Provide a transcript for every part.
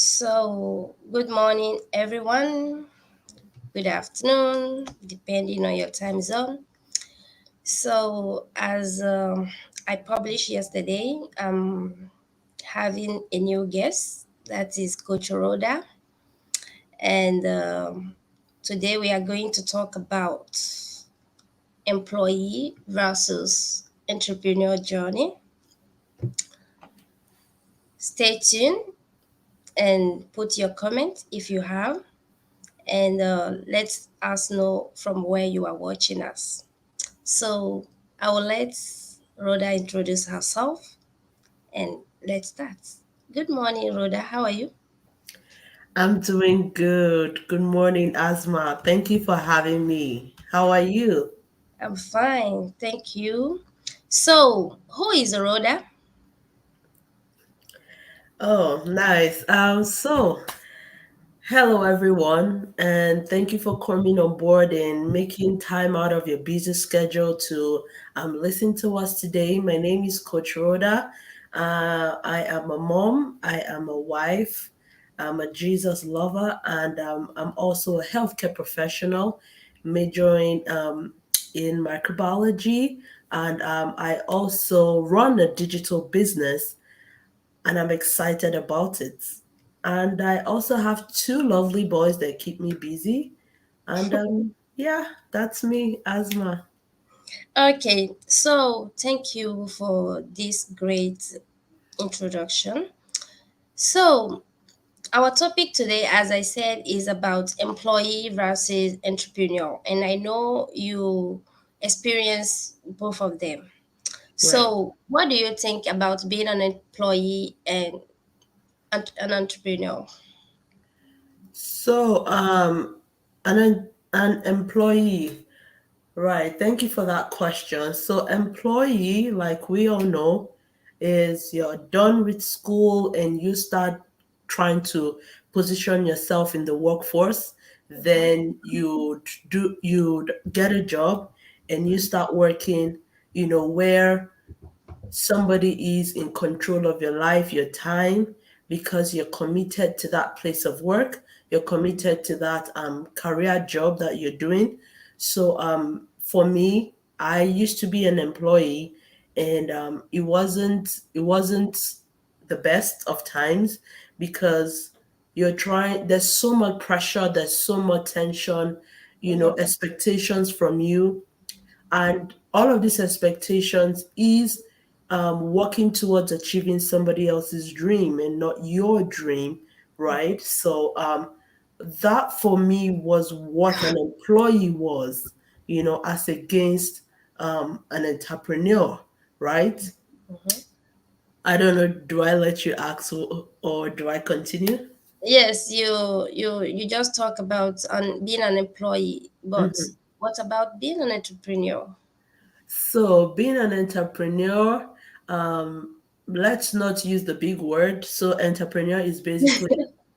Good morning, everyone. Good afternoon, depending on your time zone. As I published yesterday, I'm having a new guest that is Coach Rhoda, and today we are going to talk about employee versus entrepreneur journey. Stay tuned and put your comment if you have, and let us know from where you are watching us. So I will let Rhoda introduce herself and let's start. Good morning, Rhoda. How are you? I'm doing good. Good morning, Asma. Thank you for having me. How are you? I'm fine, thank you. So, who is Rhoda? Oh, nice. Hello everyone, and thank you for coming on board and making time out of your busy schedule to listen to us today. My name is Coach Rhoda. I am a mom, I am a wife, I'm a Jesus lover, and I'm also a healthcare professional, majoring in microbiology, and I also run a digital business and I'm excited about it. And I also have two lovely boys that keep me busy. And yeah, that's me, Asma. Okay, so thank you for this great introduction. So, our topic today, as I said, is about employee versus entrepreneur, and I know you experience both of them. Right. So, what do you think about being an employee and an entrepreneur? So, an employee, right? Thank you for that question. So, employee, like we all know, is you're done with school and you start trying to position yourself in the workforce. Then you'd get a job and you start working, where somebody is in control of your life, your time, because you're committed to that place of work. You're committed to that career job that you're doing. So for me, I used to be an employee, and it wasn't the best of times because you're trying. There's so much pressure. There's so much tension. Mhm, Expectations from you, and all of these expectations is working towards achieving somebody else's dream and not your dream, right? So that for me was what an employee was, as against an entrepreneur, right? mhm. I don't know, do I let you ask, or do I continue? Yes, you just talk about being an employee, but Mhm. what about being an entrepreneur? So, being an entrepreneur, let's not use the big word. So, entrepreneur is basically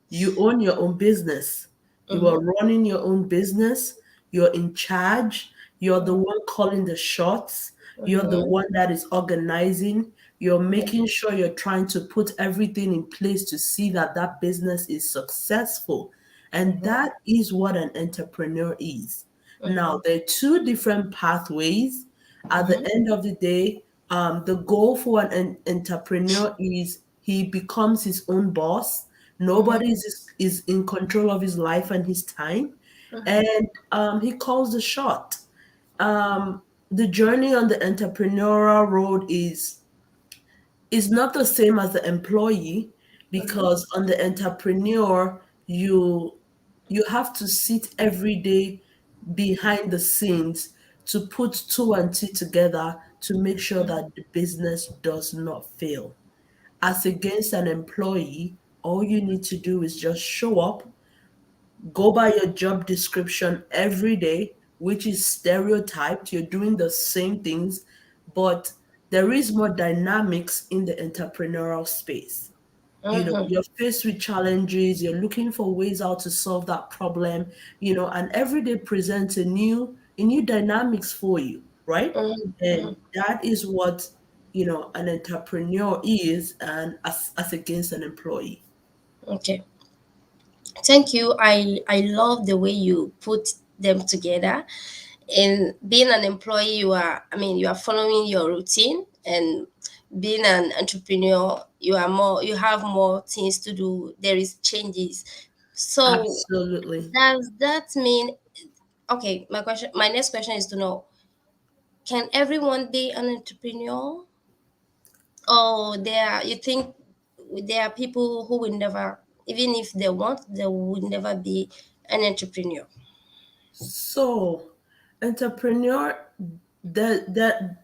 you own your own business. You are Mm-hmm, running your own business. You're in charge. You're the mm-hmm, one calling the shots. You're the mm-hmm. one that is organizing. You're Yeah. making sure you're trying to put everything in place to see that that business is successful. And Mm-hmm, that is what an entrepreneur is. mm-hmm, Now, there are two different pathways. At the mm-hmm, end of the day, the goal for an entrepreneur is he becomes his own boss. mm-hmm, Nobody is in control of his life and his time, mm-hmm, and he calls the shot. Um, the journey on the entrepreneurial road is not the same as the employee, mm-hmm, because on the entrepreneur you have to sit every day behind the scenes to put two and two together to make sure that the business does not fail. As against an employee, all you need to do is just show up, go by your job description every day, which is stereotyped. You're doing the same things, but there is more dynamics in the entrepreneurial space. mm-hmm, You're faced with challenges, you're looking for ways how to solve that problem, and every day presents a new dynamics for you, right? mm-hmm. And that is what an entrepreneur is, and as against an employee. Okay. Thank you. I love the way you put them together. In being an employee, you are, I mean, you are following your routine, and being an entrepreneur, you are more, you have more things to do. There is changes. So Absolutely. does that mean, okay, my next question is to know, can everyone be an entrepreneur? Or there, you think there are people who will never, even if they want, they will never be an entrepreneur? So, entrepreneur, that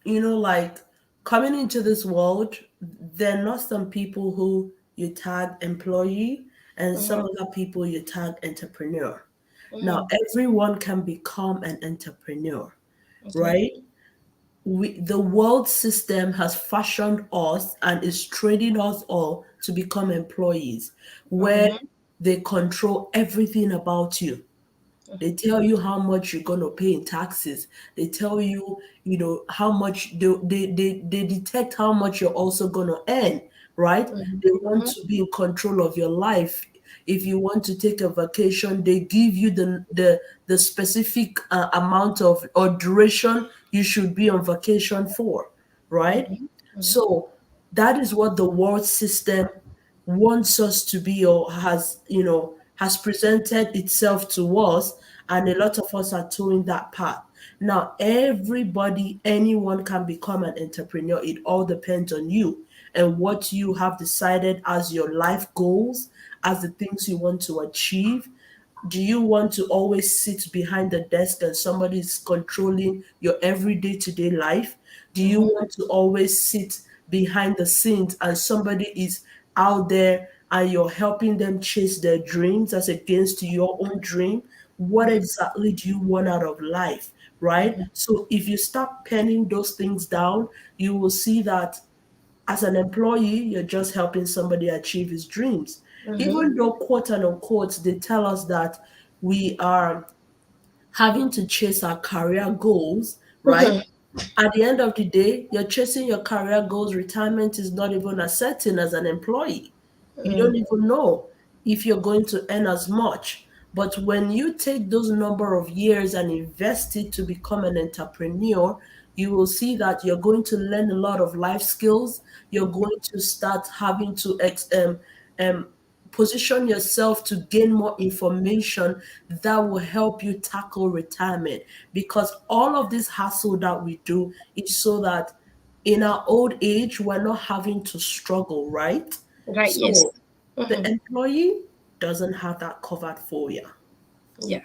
like coming into this world, there are not some people who you tag employee and some Mm-hmm, other people you tag entrepreneur. Now, mm-hmm, everyone can become an entrepreneur, okay. right? The world system has fashioned us and is training us all to become employees, where Mm-hmm, they control everything about you. They tell you how much you're gonna pay in taxes. They tell you, how much they detect how much you're also gonna earn, right? They want mm-hmm, to be in control of your life. If you want to take a vacation, they give you the specific amount of or duration you should be on vacation for, right? mm-hmm, mm-hmm, So that is what the world system wants us to be, or has presented itself to us, and a lot of us are towing that path. Now everybody, anyone can become an entrepreneur. It all depends on you and what you have decided as your life goals, as the things you want to achieve. Do you want to always sit behind the desk and somebody is controlling your everyday to day life? Do you mm-hmm, want to always sit behind the scenes and somebody is out there and you're helping them chase their dreams as against your own dream? What exactly do you want out of life? Right? So if you start penning those things down, you will see that as an employee, you're just helping somebody achieve his dreams. mm-hmm, Even though, quote and unquote, they tell us that we are having to chase our career goals, right? mm-hmm, At the end of the day, you're chasing your career goals. Retirement is not even a certain as an employee. You don't even know if you're going to earn as much. But when you take those number of years and invest it to become an entrepreneur, you will see that you're going to learn a lot of life skills. You're going to start having to um, position yourself to gain more information that will help you tackle retirement, because all of this hassle that we do is so that in our old age we're not having to struggle, right? right, yes. So the Mm-hmm, employee doesn't have that covered for you. yeah.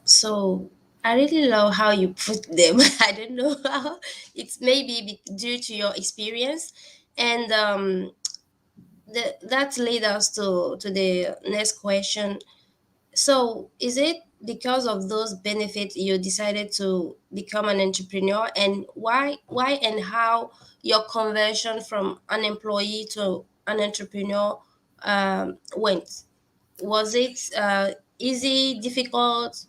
So I really love how you put them. I don't know how, it's maybe due to your experience. And that lead us to the next question. So, is it because of those benefits you decided to become an entrepreneur, and why and how your conversion from an employee to an entrepreneur went? Was it easy, difficult?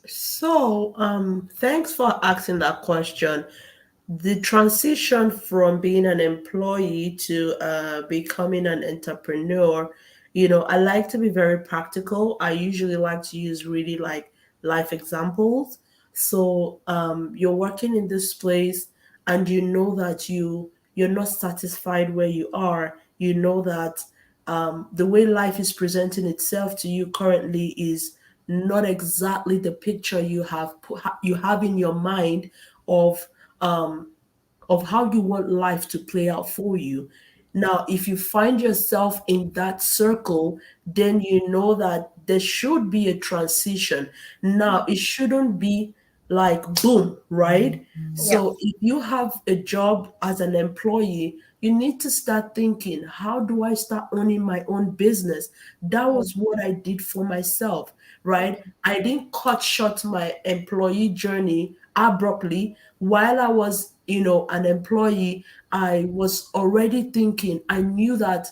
So, thanks for asking that question. The transition from being an employee to becoming an entrepreneur, I like to be very practical. I usually like to use really like life examples. So, you're working in this place and you know that you're not satisfied where you are. You know that the way life is presenting itself to you currently is not exactly the picture you have in your mind of um, how you want life to play out for you. Now, if you find yourself in that circle, then you know that there should be a transition. Now, it shouldn't be like boom, right? Yeah. So, if you have a job as an employee, you need to start thinking, how do I start owning my own business? That was what I did for myself, right? I didn't cut short my employee journey abruptly. While I was, an employee, I was already thinking, I knew that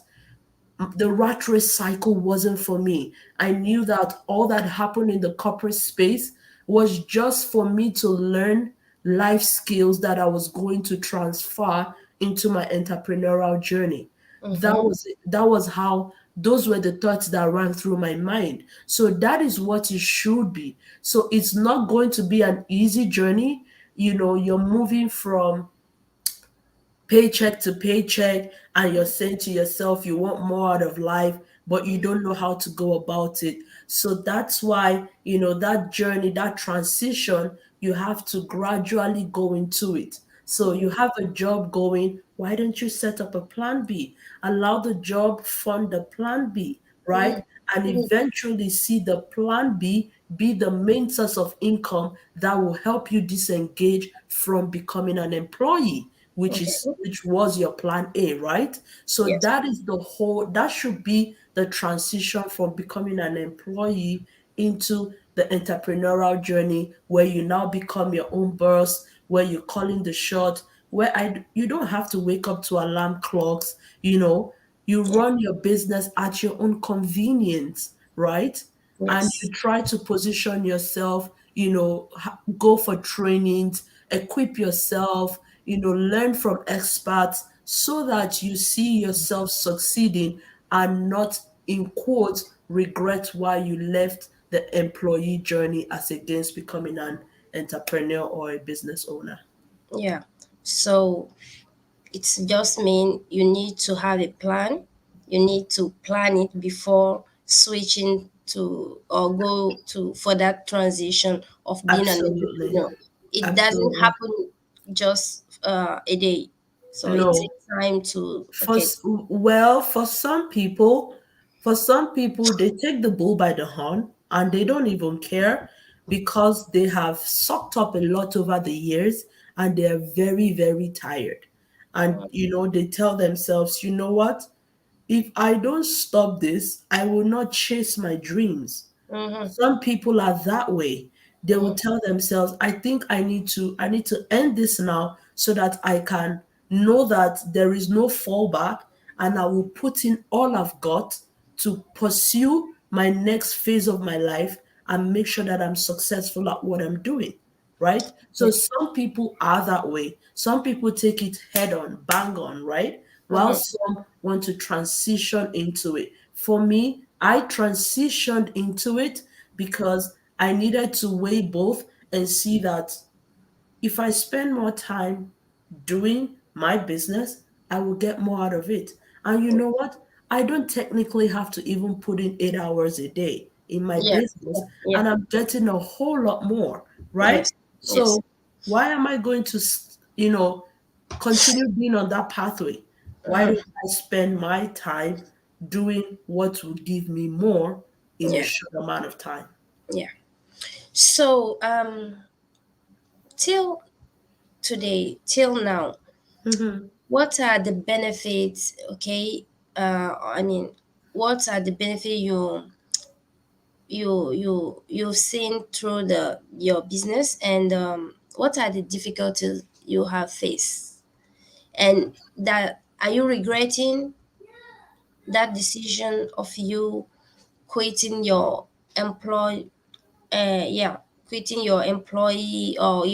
the rat race cycle wasn't for me. I knew that all that happened in the corporate space was just for me to learn life skills that I was going to transfer into my entrepreneurial journey. That Mm-hmm. was how Those were the thoughts that ran through my mind. So that is what it should be. So it's not going to be an easy journey. You're moving from paycheck to paycheck, and you're saying to yourself you want more out of life, but you don't know how to go about it. So that's why, that journey, that transition, you have to gradually go into it. So you have a job going, why don't you set up a plan B? Allow the job fund the plan B, right? And eventually see the plan B be the main source of income that will help you disengage from becoming an employee, Okay. which was your plan A, right? So Yes. that should be the transition from becoming an employee into the entrepreneurial journey, where you now become your own boss, where you're calling the shot, where you don't have to wake up to alarm clocks, you Yeah. run your business at your own convenience, right? And you Yes. try to position yourself, go for trainings, equip yourself, learn from experts, so that you see yourself succeeding and not, in quotes, regret why you left the employee journey as against becoming an entrepreneur or a business owner. Yeah. So it's just mean you need to have a plan. You need to plan it before switching to or go to for that transition of being an Absolutely. entrepreneur. It doesn't Absolutely. happen just a day. So it No. takes time to For okay. s- well, for some people, they take the bull by the horn and they don't even care, because they have sucked up a lot over the years, and they are very, very tired. And they tell themselves, you know what? If I don't stop this, I will not chase my dreams. Mm-hmm, Some people are that way. They will mm-hmm, tell themselves, I need to end this now, so that I can know that there is no fallback, and I will put in all I've got to pursue my next phase of my life and make sure that I'm successful at what I'm doing, right? So yeah, some people are that way. Some people take it head on, bang on, right? While mm-hmm, some want to transition into it. For me, I transitioned into it because I needed to weigh both and see that if I spend more time doing my business, I will get more out of it. And you know what? I don't technically have to even put in 8 hours a day in my yeah, business, yeah, and I'm getting a whole lot more, right? yes, yes, So why am I going to, continue being on that pathway? Why uh-huh, don't I spend my time doing what will give me more in a yeah, short amount of time? yeah. So till till now, Mhm. what are the benefits? Okay, I mean, what are the benefits you've seen through the your business, and what are the difficulties you have faced, and that are you regretting that decision of you quitting your employ yeah, quitting your employee or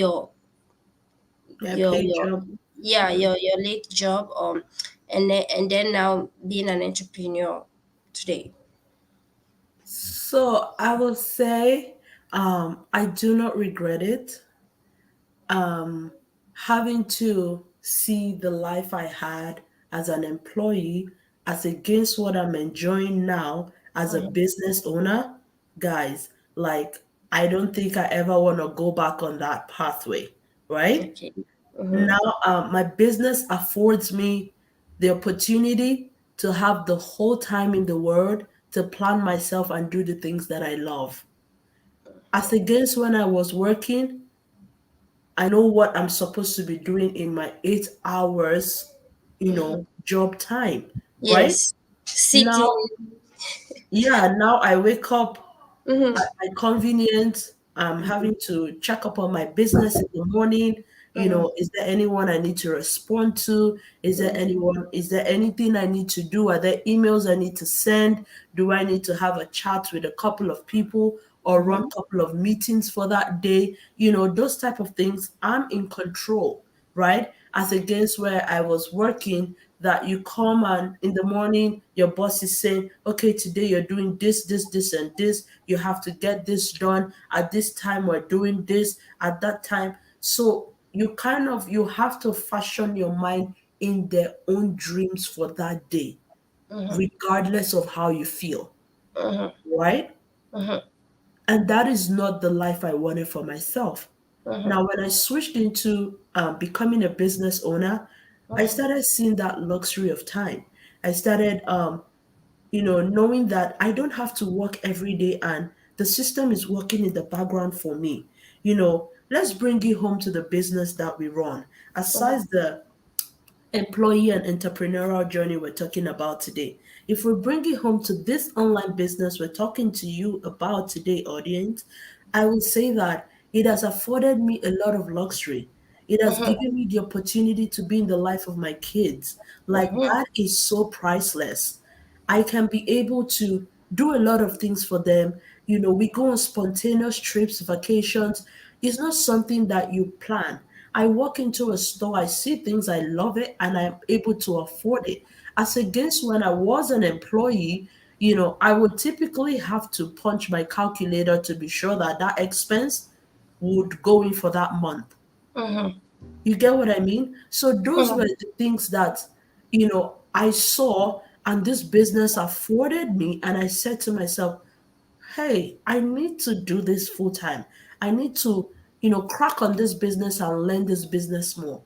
Yeah, paid your job. yeah, your late job, and then now being an entrepreneur today. So I will say, I do not regret it. Having to see the life I had as an employee as against what I'm enjoying now as a Mhm. business owner, guys, like, I don't think I ever want to go back on that pathway, right? Okay. Mm-hmm. Now, my business affords me the opportunity to have the whole time in the world to plan myself and do the things that I love. As against when I was working, I know what I'm supposed to be doing in my 8 hours, job time, right? Yes, Now, sitting. yeah, now I wake up Mm-hmm. at my convenience. I'm having to check up on my business in the morning. Mm-hmm. Is there anyone I need to respond to? Is there anything I need to do? Are there emails I need to send? Do I need to have a chat with a couple of people or run Mm-hmm. a couple of meetings for that day? Those type of things, I'm in control, right? As against where I was working, that you come and in the morning your boss is saying, okay, today you're doing this, and this. You have to get this done at this time. We're doing this at that time. So you have to fashion your mind in their own dreams for that day, Mhm. regardless of how you feel, Mhm. right? Mhm. And that is not the life I wanted for myself. Mhm. Now, when I switched into becoming a business owner, I Mhm. started seeing that luxury of time. I started, knowing that I don't have to work every day and the system is working in the background for me. Let's bring it home to the business that we run. Aside Mhm. the employee and entrepreneurial journey we're talking about today. If we bring it home to this online business we're talking to you about today, audience, I will say that it has afforded me a lot of luxury. It has Mhm. given me the opportunity to be in the life of my kids. Like, Mhm. that is so priceless. I can be able to do a lot of things for them. We go on spontaneous trips, vacations. It's not something that you plan. I walk into a store, I see things, I love it, and I'm able to afford it. As against when I was an employee, I would typically have to punch my calculator to be sure that that expense would go in for that month. Mhm. You get what I mean? So those were Mhm. the things that, I saw and this business afforded me. And I said to myself, hey, I need to do this full time. I need to, crack on this business and learn this business more.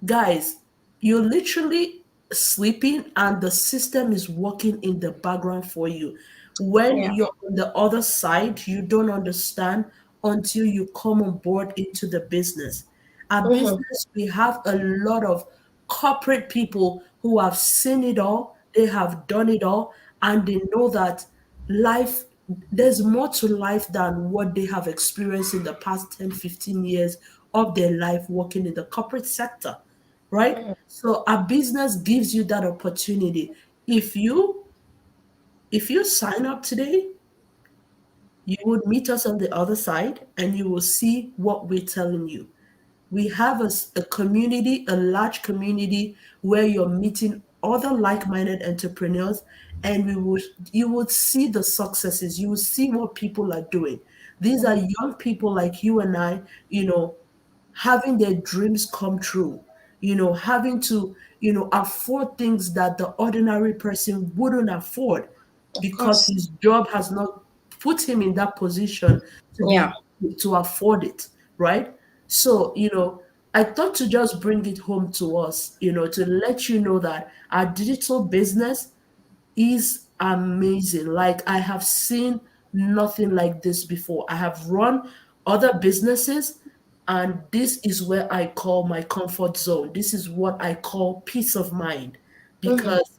Guys, you're literally sleeping and the system is working in the background for you. When Yeah. you're on the other side, you don't understand until you come on board into the business. Our Mhm. business, we have a lot of corporate people who have seen it all, they have done it all, and they know that life, there's more to life than what they have experienced in the past 10, 15 years of their life working in the corporate sector, right? Mhm. So a business gives you that opportunity. If you sign up today, you would meet us on the other side and you will see what we're telling you. We have a community, a large community where you're meeting other like-minded entrepreneurs, and you would see the successes. You will see what people are doing. These are Mhm. young people like you and I, having their dreams come true, having to, afford things that the ordinary person wouldn't afford Of because course. his job has not put him in that position to Yeah. be to afford it, right? So, I thought to just bring it home to us, to let you know that our digital business is amazing. Like, I have seen nothing like this before. I have run other businesses, and this is where I call my comfort zone. This is what I call peace of mind Mhm. because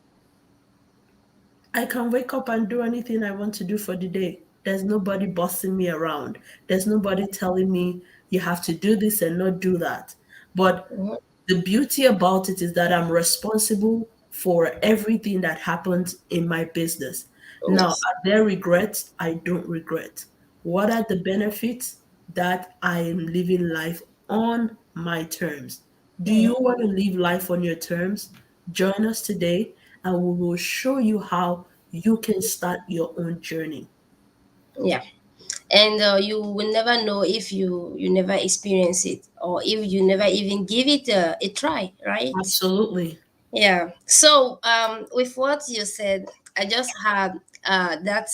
I can wake up and do anything I want to do for the day. There's nobody bossing me around. There's nobody telling me you have to do this and not do that. But Mhm. the beauty about it is that I'm responsible for everything that happens in my business. Now, Yes. are there regrets? I don't regret. What are the benefits? That I am living life on my terms. Do you Mhm. want to live life on your terms? Join us today and we will show you how you can start your own journey. Yeah. And you will never know if you never experience it, or if you never even give it a try, right? Absolutely. Yeah. So with what you said, I just had that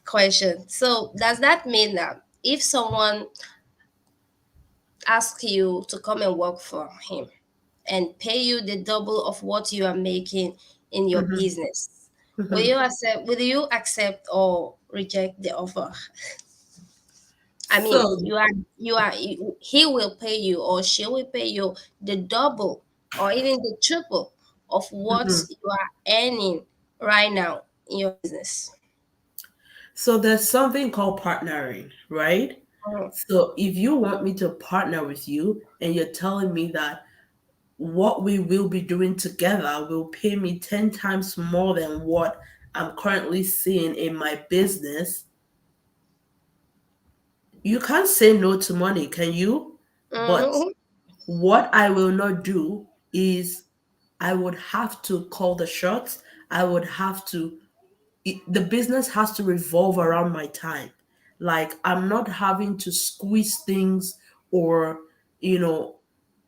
question. So does that mean that if someone asks you to come and work for him and pay you the double of what you are making in your Mhm, business, mhm. will you accept or reject the offer? I mean, So, he will pay you or she will pay you the double or even the triple of what mhm. you are earning right now in your business. So there's something called partnering, right? Mhm. So if you want me to partner with you and you're telling me that what we will be doing together will pay me 10 times more than what I'm currently seeing in my business, you can't say no to money, can you? But Mhm. what I will not do is I would have to call the shots. I would have to, the business has to revolve around my time. Like, I'm not having to squeeze things or, you know,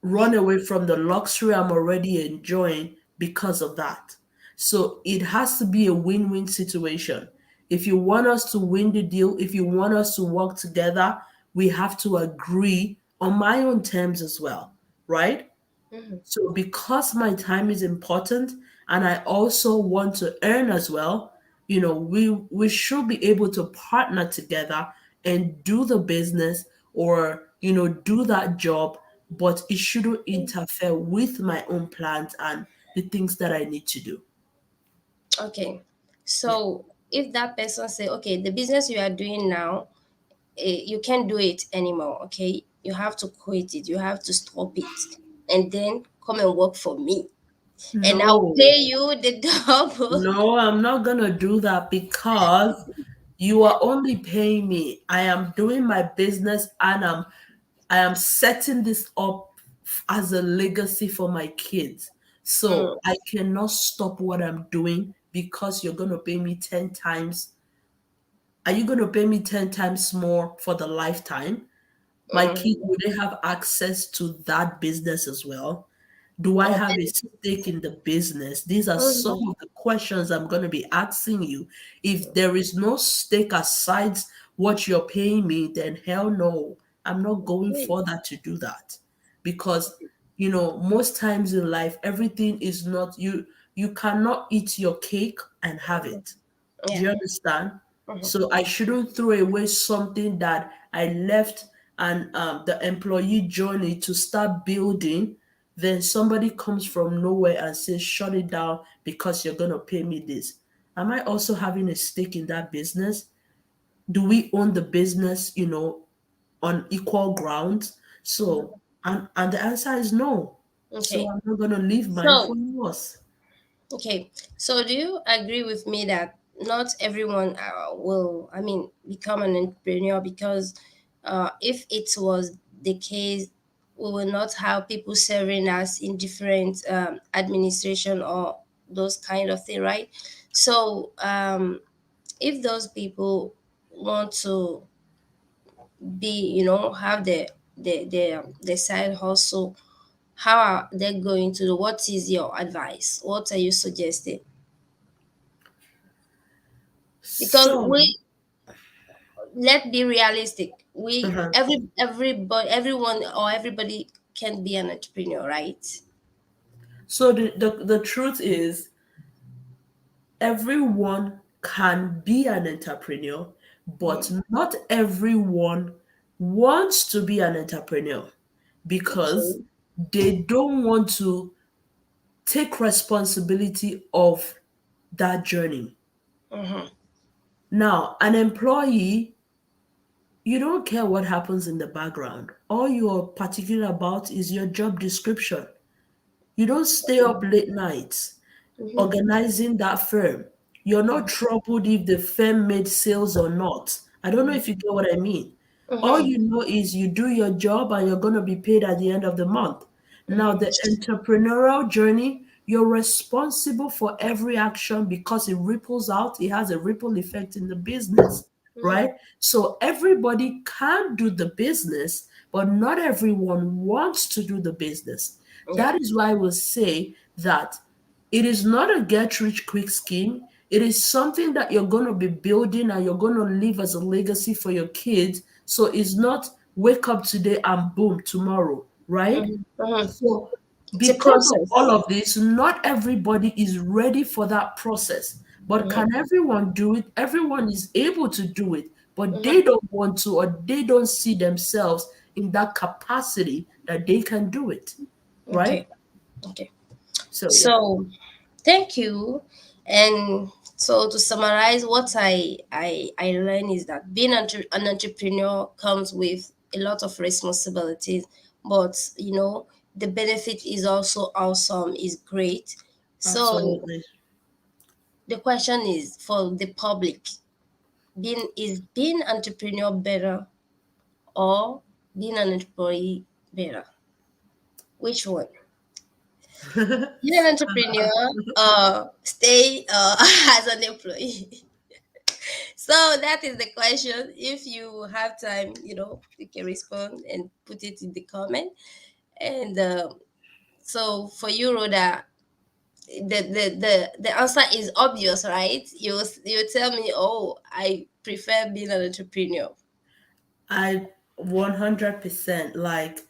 run away from the luxury I'm already enjoying because of that. So it has to be a win win situation. If you want us to win the deal, if you want us to work together, we have to agree on my own terms as well, right? Mm-hmm. So because my time is important and I also want to earn as well, we should be able to partner together and do the business or do that job, but it shouldn't interfere with my own plans and the things that I need to do. Okay. Yeah. So if that person say, okay, the business you are doing now, you can't do it anymore. Okay, you have to quit it. You have to stop it, and then come and work for me, and I'll No, pay you the double. no, I'm not gonna do that because you are only paying me. I am doing my business and I am setting this up as a legacy for my kids. So Mm, I cannot stop what I'm doing because you're going to pay me 10 times. Are you going to pay me 10 times more for the lifetime? My kids, mm, will they have access to that business as well? Do I oh, have a then, stake in the business? These are some mhm, of the questions I'm going to be asking you. If there is no stake aside what you're paying me, then hell no, I'm not going mm, further to do that. Because, most times in life, everything is not, you cannot eat your cake and have it. Do yeah. you understand? Mhm. So I shouldn't throw away something that I left and the employee journey to start building. Then somebody comes from nowhere and says, shut it down because you're going to pay me this. Am I also having a stake in that business? Do we own the business, on equal grounds? So, and the answer is no. So Okay. I'm not going to leave mine So for yours. okay. So do you agree with me that not everyone will, I mean, become an entrepreneur? Because if it was the case, we will not have people serving us in different administration or those kind of thing, right? So if those people want to be, have the side hustle, how are they going to do? What is your advice? What are you suggesting? Because So, let's be realistic. We uh-huh. everybody everyone or everybody can be an entrepreneur, right? So the truth is, everyone can be an entrepreneur, but Mhm. not everyone wants to be an entrepreneur because Okay. they don't want to take responsibility of that journey. Mm-hmm. Now, an employee, you don't care what happens in the background. All you're particular about is your job description. You don't stay up late nights Mm-hmm. organizing that firm. You're not troubled if the firm made sales or not. I don't know if you get what I mean. All Mm-hmm. you know is you do your job and you're going to be paid at the end of the month. Now, the entrepreneurial journey, you're responsible for every action because it ripples out, it has a ripple effect in the business, Mm-hmm. right? So, everybody can do the business, but not everyone wants to do the business. Yeah. That is why I will say that it is not a get rich quick scheme. It is something that you're going to be building and you're going to leave as a legacy for your kids. So it's not wake up today and boom tomorrow, right? Mm-hmm. Mm-hmm. So It's a because of all process. of this, not everybody is ready for that process. But Mm-hmm. can everyone do it? Everyone is able to do it, but they Mm-hmm. don't want to or they don't see themselves in that capacity that they can do it, right? Okay. Okay. So yeah. So thank you. And so to summarize, what I learned is that being an entrepreneur comes with a lot of responsibilities, but the benefit is also awesome, is great. So Absolutely. the question is for the public, being entrepreneur better or being an employee better? Which one? You're an entrepreneur, stay as an employee. So that is the question. If you have time, you can respond and put it in the comment. And so for you, Rhoda, the answer is obvious, right? You tell me, oh, I prefer being an entrepreneur. I 100% like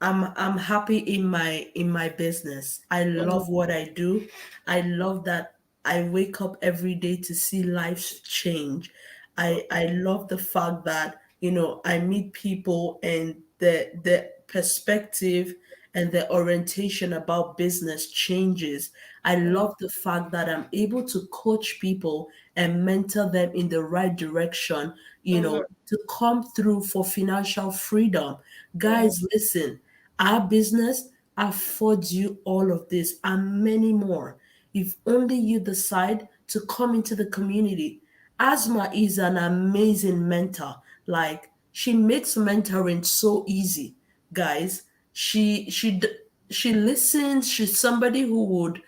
I'm happy in my business. I love Mhm, what I do. I love that I wake up every day to see lives change. I love the fact that, I meet people and the perspective and the orientation about business changes. I mhm, love the fact that I'm able to coach people and mentor them in the right direction, mhm, to come through for financial freedom. mhm, Guys, listen, our business affords you all of this and many more. If only you decide to come into the community. Asma is an amazing mentor. Like, she makes mentoring so easy, guys. She listens. She's somebody who would,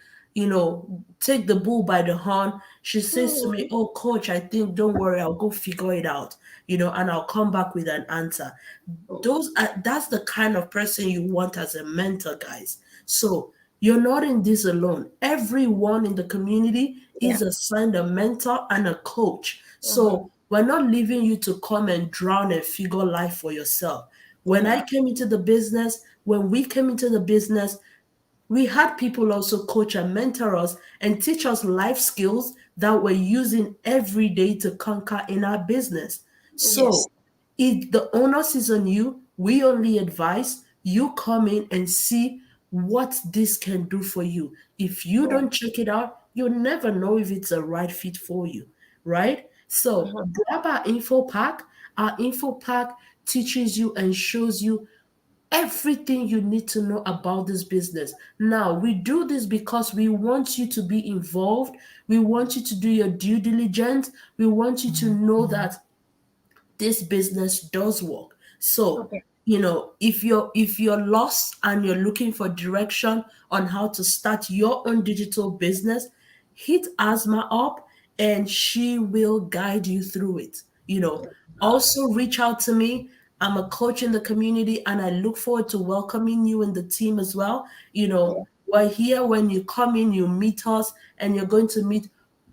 take the bull by the horn. She says to me, mhm. "Oh, coach, I think don't worry, I'll go figure it out, and I'll come back with an answer." That's the kind of person you want as a mentor, guys. So you're not in this alone. Everyone in the community Yeah. is assigned a mentor and a coach. Mhm. So we're not leaving you to come and drown and figure life for yourself. When Yeah. I came into the business, when we came into the business, we had people also coach and mentor us and teach us life skills that we're using every day to conquer in our business. Yes. So, if the onus is on you, we only advise you come in and see what this can do for you. If you Yeah. don't check it out, you'll never know if it's a right fit for you, right? So, Mhm. grab our info pack. Our info pack teaches you and shows you everything you need to know about this business. Now, we do this because we want you to be involved. We want you to do your due diligence. We want you to know that this business does work. So, Okay. if you're lost and you're looking for direction on how to start your own digital business, hit Asma up and she will guide you through it. Also reach out to me. I'm a coach in the community and I look forward to welcoming you in the team as well. Yeah. We're here when you come in, you meet us, and you're going to meet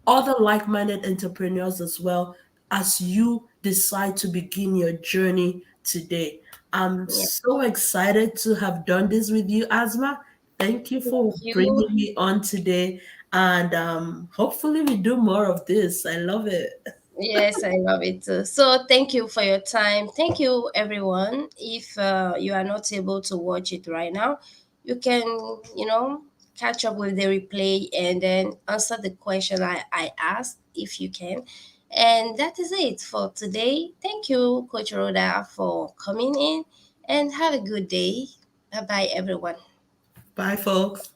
other like minded entrepreneurs as well as you decide to begin your journey today. I'm Yeah. so excited to have done this with you, Asma. Thank you Thank for you. bringing me on today. And hopefully, we do more of this. I love it. Yes, I love it too. So thank you for your time. Thank you, everyone. If you are not able to watch it right now, you can, catch up with the replay and then answer the question I asked if you can. And that is it for today. Thank you, Coach Rhoda, for coming in and have a good day. Bye bye, everyone. Bye, folks.